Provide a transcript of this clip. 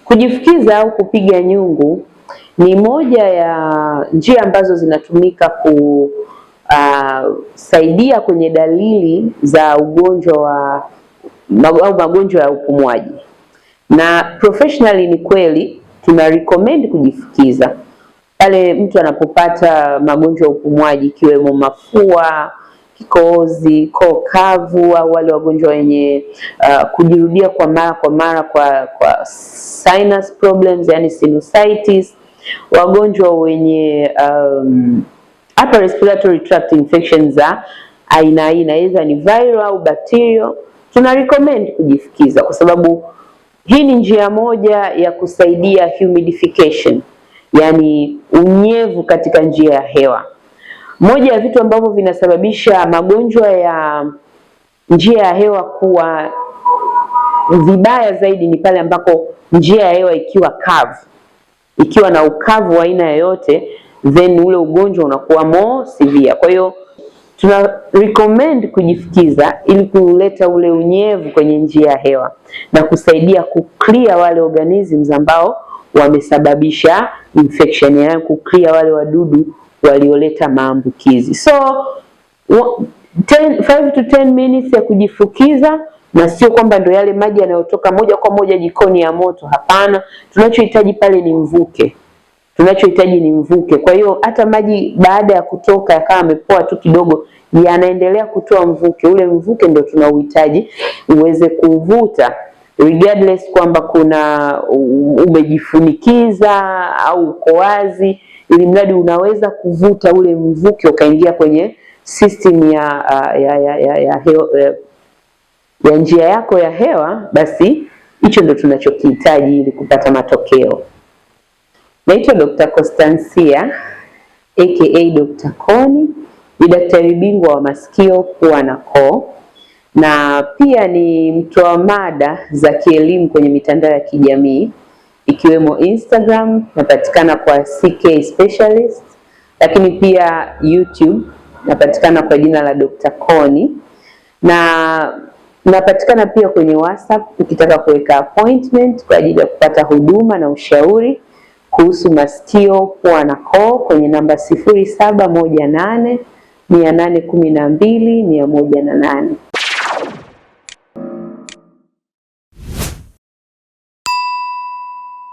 Kujifukiza au kupiga nyungu ni moja ya njia ambazo zinatumika kusaidia kwenye dalili za ugonjwa wa au magonjwa ya upumuaji. Na professionally ni kweli tuna recommend kujifukiza pale mtu anapopata magonjwa ya upumuaji ikiwemo mafua, kikohozi, koo kavu, au wale wagonjwa wenye kujirudia kwa mara kwa sinus problems, yani sinusitis, wagonjwa wenye upper respiratory tract infections za aina either ni viral au bacterial, tuna recommend kujifukiza kwa sababu hii ni njia moja ya kusaidia humidification, yani unyevu katika njia ya hewa. Moja ya vitu ambavyo vinasababisha magonjwa ya njia ya hewa kuwa vibaya zaidi ni pale ambako njia ya hewa ikiwa kavu. Ikiwa na ukavu wa aina yoyote, then ule ugonjwa unakuwa more severe. Kwa hiyo tuna recommend kujifukiza ili kuleta ule unyevu kwenye njia ya hewa na kusaidia kuclear wale organisms ambao wamesababisha infection, yani kuclear wale wadudu walioleta maambukizi. So 5 to 10 minutes ya kujifukiza, na sio kwamba ndio yale maji yanayotoka moja kwa moja jikoni ya moto, hapana. Tunachohitaji pale ni mvuke. Kwa hiyo hata maji baada ya kutoka yakawa yamepoa tu kidogo, yanaendelea kutoa mvuke. Ule mvuke ndio tunauhitaji uweze kuvuta, regardless kwamba kuna umejifunikiza au uko wazi, ili mradi unaweza kuvuta ule mvuke ukaingia kwenye system ya njia yako ya hewa, basi hicho ndio tunachokihitaji ili kupata matokeo. Naitwa Dr. Constancia aka Dr. Koni, ni daktari bingwa wa masikio, pua na koo, na pia ni mtoa mada za kielimu kwenye mitandao ya kijamii ikiwemo Instagram, napatikana kwa CK Specialist, lakini pia YouTube napatikana kwa jina la Dr. Koni, na napatikana pia kwenye WhatsApp ukitaka kuweka appointment kwa ajili ya kupata huduma na ushauri kuhusu masikio, pua na koo kwenye namba 0718 812 108.